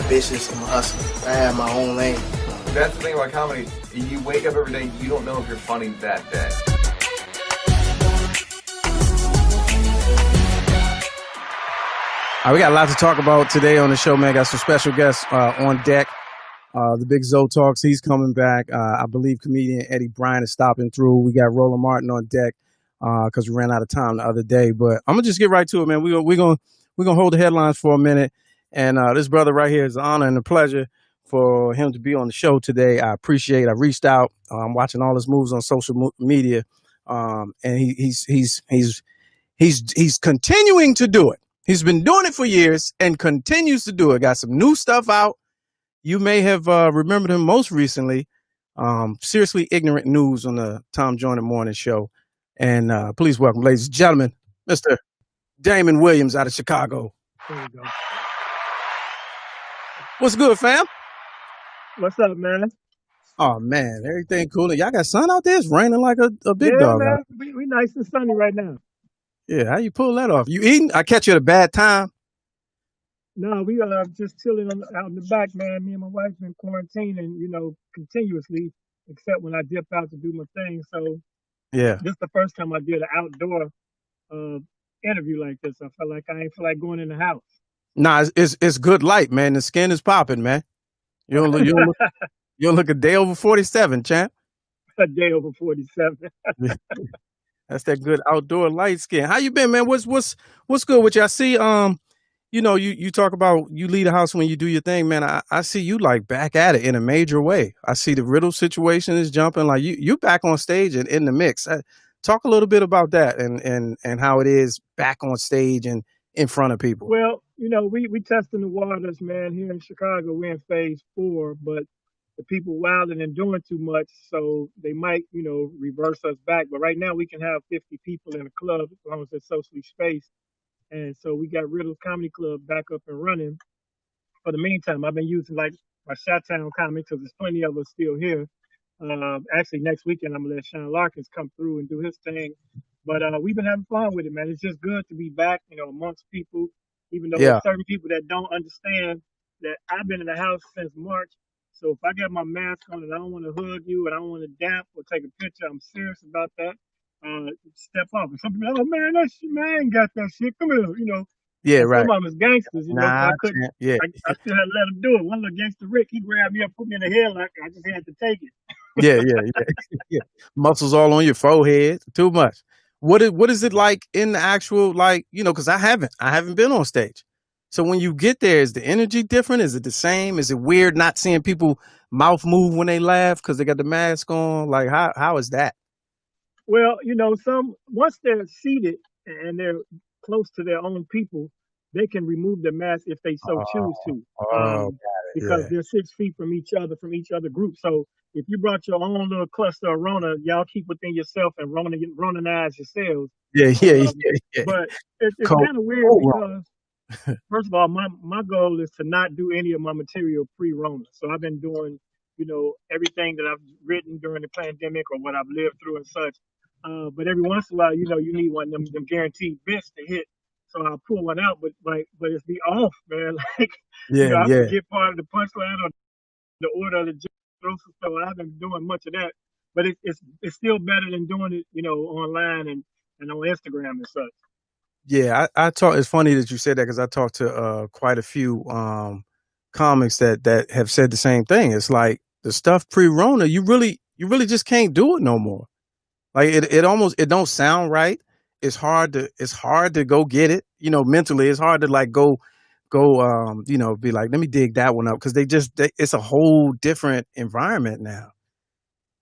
ambitious. I'm a hustler. I have my own lane. That's the thing about comedy. You wake up every day, you don't know if you're funny that day. All right, we got a lot to talk about today on the show, man. Got some special guests on deck. The Big Zoe Talks, he's coming back. I believe comedian Eddie Bryan is stopping through. We got Roland Martin on deck because we ran out of time the other day. But I'm gonna just get right to it, man. We're gonna hold the headlines for a minute. And this brother right here is an honor and a pleasure for him to be on the show today. I appreciate it. I reached out. I'm watching all his moves on social media, and he's continuing to do it. He's been doing it for years and continues to do it. Got some new stuff out. You may have remembered him most recently, Seriously Ignorant News on the Tom Joyner Morning Show. And please welcome, ladies and gentlemen, Mr. Damon Williams out of Chicago. There you go. What's good, fam? What's up, man? Oh, man, everything cool. Y'all got sun out there? It's raining like a big Yeah, dog. man. We nice and sunny right now. Yeah, how you pull that off? You eating? I catch you at a bad time. No, we are just chilling out in the back, man. Me and my wife been quarantining, continuously, except when I dip out to do my thing. So Yeah. this is the first time I did an outdoor interview like this. I felt like I ain't feel like going in the house. Nah, it's good light, man. The skin is popping, man. You don't look a day over 47, champ. A day over 47. That's that good outdoor light skin. How you been, man? What's good with you? I see, you talk about you leave the house when you do your thing, man. I see you like back at it in a major way. I see the Riddle situation is jumping. Like you back on stage and in the mix. Talk a little bit about that and how it is back on stage and in front of people. Well, we testing the waters, man. Here in Chicago, we're in phase 4, but the people wilding and doing too much, so they might, reverse us back. But right now, we can have 50 people in a club as long as it's socially spaced. And so we got Riddle's Comedy Club back up and running. For the meantime, I've been using like my Chi-Town comics because there's plenty of us still here. Actually, next weekend, I'm going to let Sean Larkins come through and do his thing. But we've been having fun with it, man. It's just good to be back, amongst people, even though there's certain people that don't understand that I've been in the house since March. So if I got my mask on and I don't want to hug you and I don't want to dap or take a picture, I'm serious about that. Step up. And some people, oh man, man, ain't got that shit. Come here, Yeah, right. Some of them is gangsters, Nah, I couldn't. yeah. I still had to let him do it. One little gangster Rick, he grabbed me up, put me in the headlock. I just had to take it. Yeah. Muscles all on your forehead. Too much. What is it like in the actual, because I haven't been on stage. So when you get there, is the energy different? Is it the same? Is it weird not seeing people mouth move when they laugh because they got the mask on? Like how is that? Well, once they're seated and they're close to their own people, they can remove their mask if they so choose to. Because they're 6 feet from each other group. So if you brought your own little cluster of Rona, y'all keep within yourself and Ronanize yourselves. Yeah. But it's kind of weird because, first of all, my goal is to not do any of my material pre-Rona. So I've been doing, everything that I've written during the pandemic or what I've lived through and such. But every once in a while, you need one of them guaranteed bits to hit. So I'll pull one out, but it's the off, man. Like, I forget part of the punchline or the order of the joke. So I haven't been doing much of that. But it's still better than doing it, online and on Instagram and such. Yeah, I talk. It's funny that you said that because I talked to quite a few comics that have said the same thing. It's like the stuff pre-Rona, you really just can't do it no more. Like it don't sound right. It's hard to go get it. Mentally, it's hard to like go, be like, let me dig that one up because it's a whole different environment now,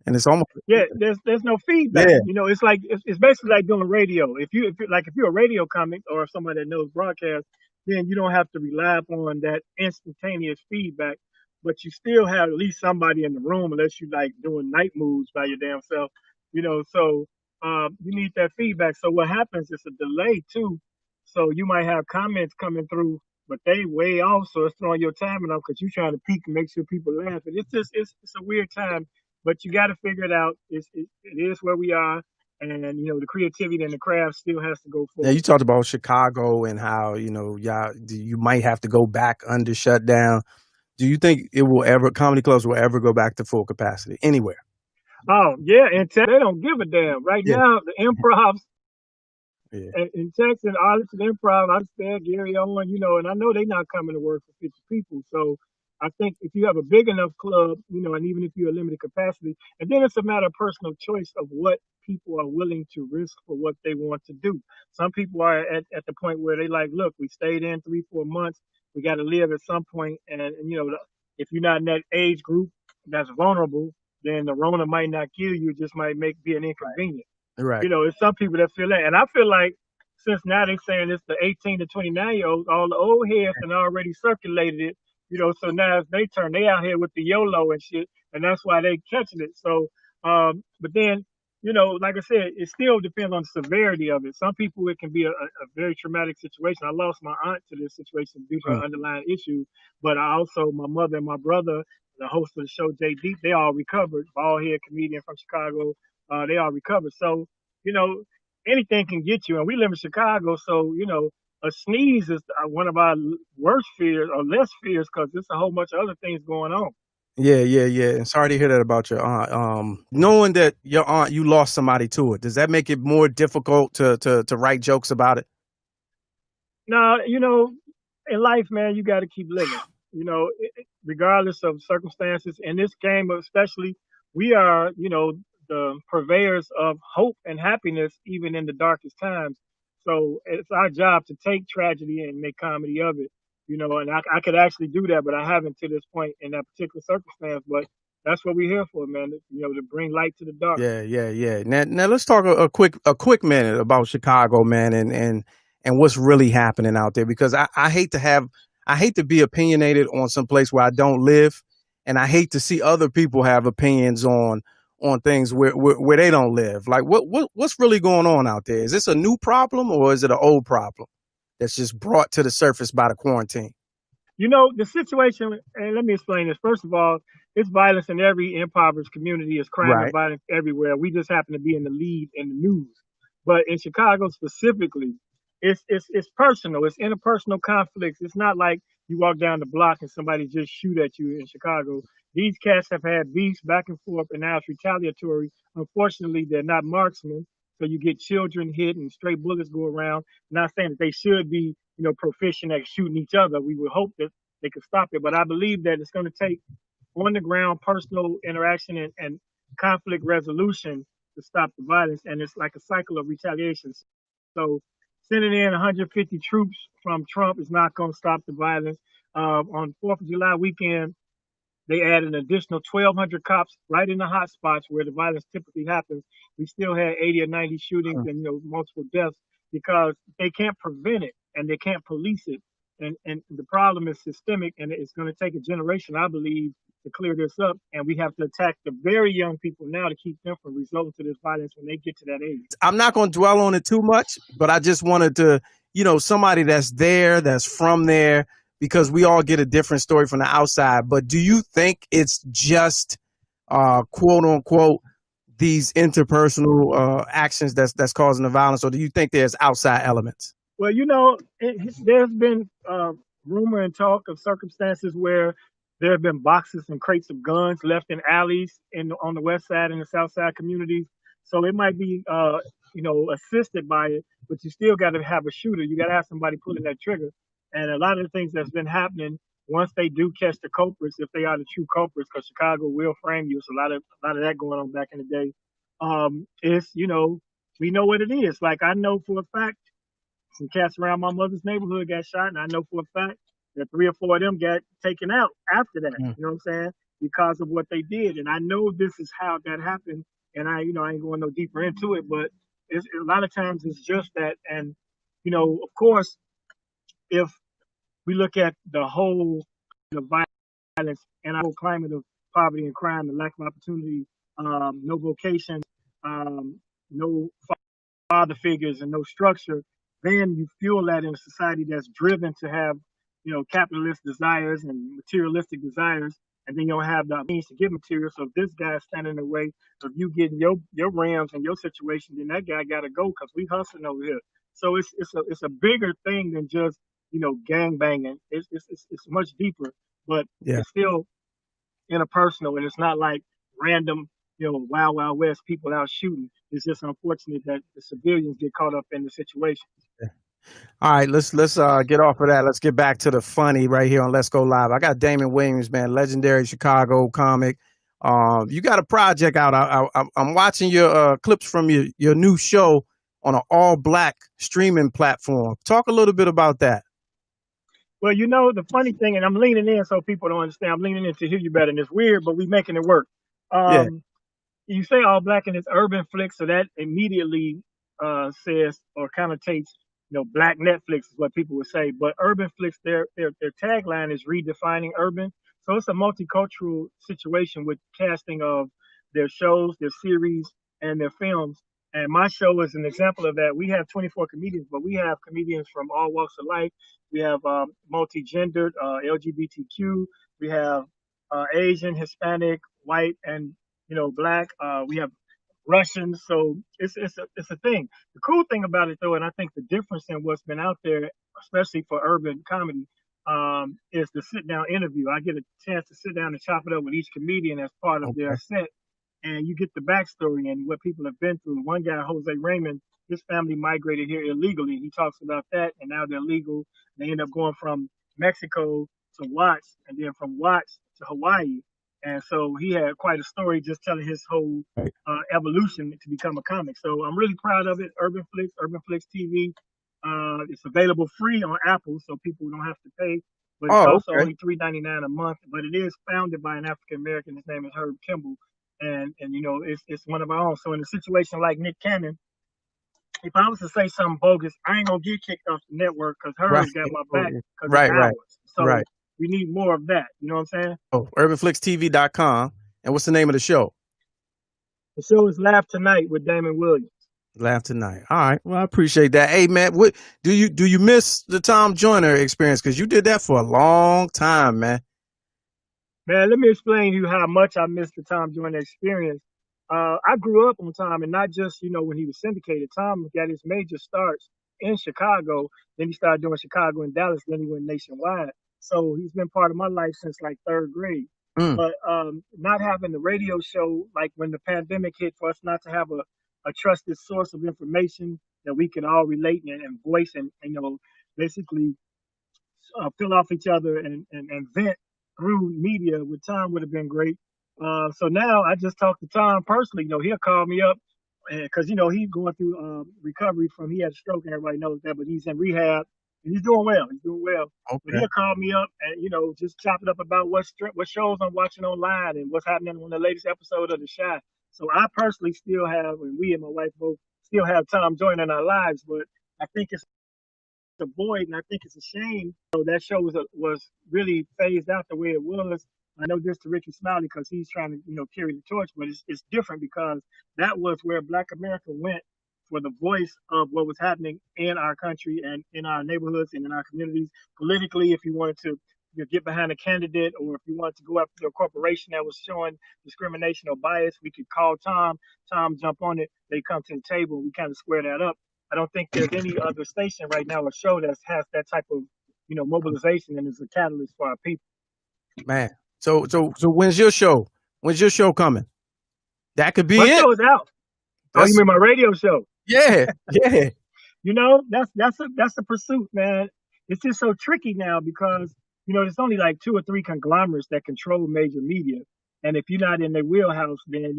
and it's almost There's no feedback. Yeah. It's like it's basically like doing radio. If you're a radio comic or somebody that knows broadcast, then you don't have to rely upon that instantaneous feedback. But you still have at least somebody in the room, unless you like doing night moves by your damn self. So you need that feedback. So what happens is a delay too. So you might have comments coming through, but they way off. So it's throwing your timing off because you're trying to peak and make sure people laugh. And it's a weird time, but you got to figure it out. It is where we are. And the creativity and the craft still has to go forward. Yeah, you talked about Chicago and how, y'all, you might have to go back under shutdown. Do you think comedy clubs will ever go back to full capacity anywhere? Oh yeah, and they don't give a damn. Right Yeah, now, the improv yeah, in Texas, Arlington Improv, I said Gary Owen, and I know they're not coming to work for 50 people. So I think if you have a big enough club, and even if you're a limited capacity, and then it's a matter of personal choice of what people are willing to risk for what they want to do. Some people are at the point where they like, look, we stayed in 3, 4 months, we got to live at some point, and if you're not in that age group that's vulnerable, then the Rona might not kill you, it just might be an inconvenience. right, It's some people that feel that. And I feel like since now they're saying it's the 18 to 29-year-olds, all the old heads and already circulated it, so now it's they turn, they out here with the YOLO and shit, and that's why they catching it. So, but then, like I said, it still depends on the severity of it. Some people, it can be a very traumatic situation. I lost my aunt to this situation due to mm, her underlying issue, but I also, my mother and my brother, the host of the show, JD, they all recovered, bald head comedian from Chicago, they all recovered. So, you know, anything can get you. And we live in Chicago, so a sneeze is one of our worst fears or less fears because there's a whole bunch of other things going on. yeah, yeah, yeah. And sorry to hear that about your aunt. Knowing that your aunt, you lost somebody to it, does that make it more difficult to write jokes about it? Now, in life, man, you got to keep living. Regardless of circumstances. In this game, especially, we are, the purveyors of hope and happiness, even in the darkest times. So it's our job to take tragedy and make comedy of it. And I could actually do that, but I haven't to this point in that particular circumstance. But that's what we're here for, man. To bring light to the dark. Yeah, yeah, yeah. Now let's talk a quick minute about Chicago, man, and what's really happening out there because I hate to be opinionated on some place where I don't live, and I hate to see other people have opinions on things where they don't live. Like what's really going on out there? Is this a new problem or is it an old problem that's just brought to the surface by the quarantine? The situation, and let me explain this. First of all, it's violence in every impoverished community. It's crime and Right. violence everywhere. We just happen to be in the lead in the news. But in Chicago specifically, it's personal. It's interpersonal conflicts. It's not like you walk down the block and somebody just shoot at you in Chicago. These cats have had beefs back and forth, and now it's retaliatory. Unfortunately, they're not marksmen, so you get children hit and stray bullets go around. Not saying that they should be, proficient at shooting each other. We would hope that they could stop it, but I believe that it's going to take on the ground personal interaction and conflict resolution to stop the violence, and it's like a cycle of retaliation. So sending in 150 troops from Trump is not going to stop the violence. On 4th of July weekend, they added an additional 1,200 cops right in the hot spots where the violence typically happens. We still had 80 or 90 shootings and multiple deaths because they can't prevent it and they can't police it. And the problem is systemic, and it's going to take a generation, I believe, to clear this up. And we have to attack the very young people now to keep them from resorting to this violence when they get to that age. I'm not going to dwell on it too much, but I just wanted to, somebody that's there, that's from there, because we all get a different story from the outside. But do you think it's just quote unquote these interpersonal actions that's causing the violence, or do you think there's outside elements? Well, there's been rumor and talk of circumstances where there have been boxes and crates of guns left in alleys on the west side and the south side communities. So it might be, assisted by it, but you still got to have a shooter. You got to have somebody pulling that trigger. And a lot of the things that's been happening, once they do catch the culprits, if they are the true culprits, because Chicago will frame you. So a lot of that going on back in the day. We know what it is. Like I know for a fact some cats around my mother's neighborhood got shot, and I know for a fact that 3 or 4 of them got taken out after that. Mm. You know what I'm saying? Because of what they did, and I know this is how that happened. And I ain't going no deeper into it, but it's a lot of times it's just that. And of course, if we look at the whole violence and our whole climate of poverty and crime and lack of opportunity, no vocation, no father figures and no structure, then you fuel that in a society that's driven to have, capitalist desires and materialistic desires, and then you don't have the means to get material. So if this guy's standing in the way of you getting your rims and your situation, then that guy got to go because we hustling over here. So it's a bigger thing than just gang banging. It's much deeper. but Yeah. it's still interpersonal, and it's not like random, wild wild west people out shooting. It's just unfortunate that the civilians get caught up in the situation. All right, let's get off of that. Let's get back to the funny right here on Let's Go Live. I got Damon Williams, man, legendary Chicago comic. You got a project out. I'm watching your clips from your new show on an all black streaming platform. Talk a little bit about that. Well, the funny thing, and I'm leaning in so people don't understand. I'm leaning in to hear you better, and it's weird, but we making it work. Yeah. You say all black and it's urban flick, so that immediately says or connotates, black Netflix is what people would say. But urban flicks, their tagline is redefining urban. So it's a multicultural situation with casting of their shows, their series, and their films. And my show is an example of that. We have 24 comedians, but we have comedians from all walks of life. We have multi-gendered, LGBTQ. We have Asian, Hispanic, white, and black. We have Russians. So it's a thing. The cool thing about it though, and I think the difference in what's been out there, especially for urban comedy, is the sit down interview. I get a chance to sit down and chop it up with each comedian as part of their set, and you get the backstory and what people have been through. One guy, Jose Raymond, his family migrated here illegally. He talks about that, and now they're legal. They end up going from Mexico to Watts, and then from Watts to Hawaii. And so he had quite a story just telling his whole evolution to become a comic. So I'm really proud of it. Urban Flix TV. It's available free on Apple, so people don't have to pay. But it's also only $3.99 a month. But it is founded by an African American. His name is Herb Kimball. And it's one of our own. So in a situation like Nick Cannon, if I was to say something bogus, I ain't gonna get kicked off the network because Herb's got my back because it's ours. So we need more of that. You know what I'm saying? Oh, urbanflixtv.com. And what's the name of the show? The show is Laugh Tonight with Damon Williams. Laugh Tonight. All right. Well, I appreciate that. Hey, man, what do you miss the Tom Joyner experience? Because you did that for a long time, man. Man, let me explain to you how much I missed the Tom Joyner experience. I grew up on Tom, and not just, when he was syndicated. Tom got his major starts in Chicago. Then he started doing Chicago and Dallas. Then he went nationwide. So he's been part of my life since like third grade. But not having the radio show, like when the pandemic hit, for us not to have a trusted source of information that we can all relate and voice and basically fill off each other and vent through media with Tom would have been great. So now I just talk to Tom personally. He'll call me up because he's going through recovery from he had a stroke and everybody knows that, but he's in rehab and he's doing well. Okay. But he'll call me up and just chop it up about what shows I'm watching online and what's happening on the latest episode of The Chi. So I personally still have, and we and my wife both still have Tom Joyner in our lives, but I think it's a void, and I think it's a shame. So that show was really phased out the way it was. I know this to Ricky Smiley because he's trying to carry the torch, but it's different because that was where Black America went for the voice of what was happening in our country and in our neighborhoods and in our communities politically. If you wanted to get behind a candidate, or if you wanted to go after a corporation that was showing discrimination or bias, we could call Tom. Tom jump on it. They come to the table. And we kind of square that up. I don't think there's any other station right now or show that has that type of mobilization and is a catalyst for our people. Man, so when's your show? When's your show coming? That could be my it. Show is out. Oh, you mean my radio show? Yeah. That's a pursuit, man. It's just so tricky now because there's only like 2 or 3 conglomerates that control major media. And if you're not in their wheelhouse, then,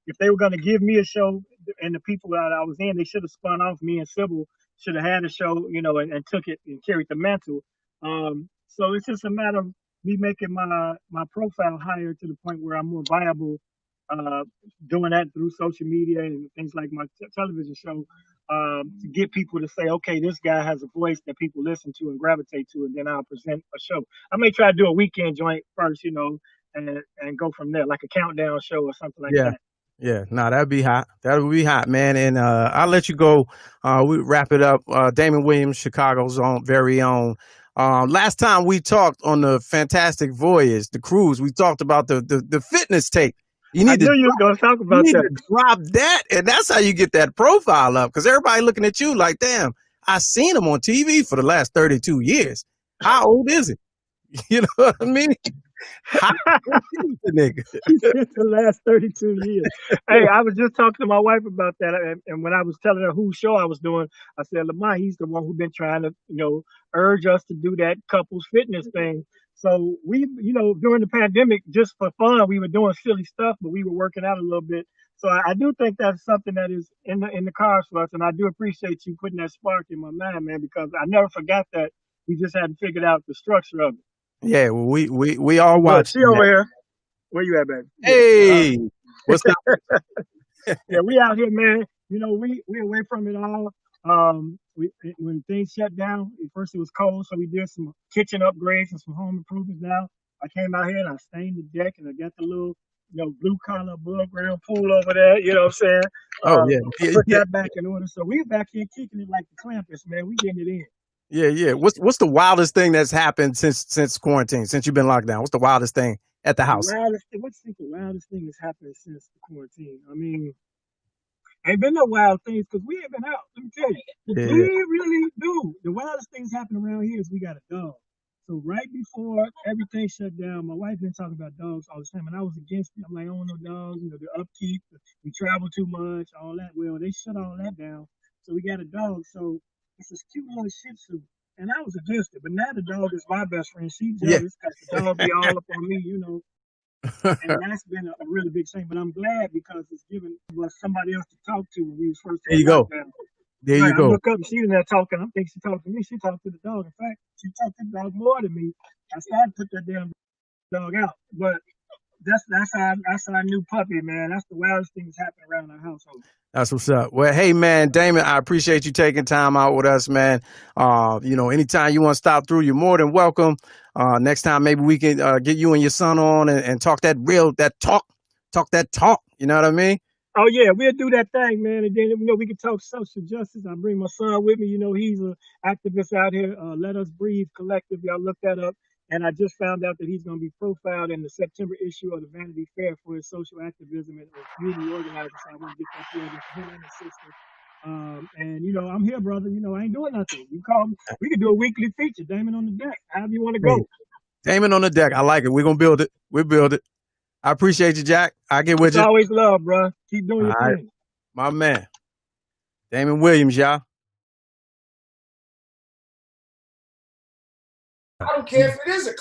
if they were going to give me a show and the people that I was in, they should have spun off. Me and Sybil should have had a show, and took it and carried the mantle. So it's just a matter of me making my profile higher to the point where I'm more viable, doing that through social media and things like my television show, to get people to say, okay, this guy has a voice that people listen to and gravitate to, and then I'll present a show. I may try to do a weekend joint first, and go from there, like a countdown show or something like that. Yeah, no, that'd be hot. That would be hot, man. And I'll let you go. We wrap it up. Damon Williams, Chicago's very own. Last time we talked on the Fantastic Voyage, the cruise, we talked about the fitness tape. I knew you were going to talk about that. You need to drop that, and that's how you get that profile up, because everybody looking at you like, damn, I seen him on TV for the last 32 years. How old is it? You know what I mean? How the nigga? He said the last 32 years. Hey, I was just talking to my wife about that, and when I was telling her whose show I was doing, I said, Lamar, he's the one who's been trying to, urge us to do that couples fitness thing. So we, during the pandemic, just for fun, we were doing silly stuff, but we were working out a little bit. So I do think that's something that is in the cards for us, and I do appreciate you putting that spark in my mind, man, because I never forgot that. We just hadn't figured out the structure of it. Yeah, well, we all Look, watching she over that. here. Where you at, baby? Hey, what's up? Yeah, we out here, man. We away from it all. When things shut down, at first it was cold, so we did some kitchen upgrades and some home improvements. Now I came out here and I stained the deck, and I got the little, blue collar above ground pool over there. You know what I'm saying? Oh yeah, I yeah, put yeah, that back in order. So we back here kicking it like the Clampets, man. We getting it in. yeah, yeah. What's the wildest thing that's happened since quarantine? Since you've been locked down, what's the wildest thing at the The house? wildest thing. What's the wildest thing that's happened since the quarantine? I mean, ain't been no wild things because we ain't been out. Let me tell you, we Yeah, really do. The wildest things happen around here is we got a dog. So right before everything shut down, my wife been talking about dogs all the time, and I was against it. I'm like, I don't want no dogs. The upkeep, we travel too much, all that. Well, they shut all that down, so we got a dog. So it's this cute little Shih Tzu, and I was against it, but now the dog is my best friend. She yeah. jealous because the dog be all up on me. And that's been a really big thing. But I'm glad because it's given us somebody else to talk to when we was first There on you go. lockdown. There Right, you I go. look up and she's in there talking. I think she talked to me. She talked to the dog. In fact, she talked to the dog more than me. I started to put that damn dog out. But that's our new puppy, man. That's the wildest thing that's happened around our household. That's what's up. Well, hey man, Damon, I appreciate you taking time out with us, man. Anytime you want to stop through, you're more than welcome. Next time maybe we can get you and your son on and talk talk that talk. You know what I mean? Oh yeah, we'll do that thing, man. And then we can talk social justice. I bring my son with me. He's an activist out here. Let Us Breathe Collective. Y'all look that up. And I just found out that he's going to be profiled in the September issue of the Vanity Fair for his social activism and community organizing. So I want to get that together for him and his sister. And I'm here, brother. I ain't doing nothing. You call me. We can do a weekly feature, Damon on the deck. However you want to Hey, go. Damon on the deck. I like it. We're gonna build it. We build it. I appreciate you, Jack. I get with It's you. always love, bro. Keep doing All your right, thing. my man, Damon Williams, y'all. I don't care if it is a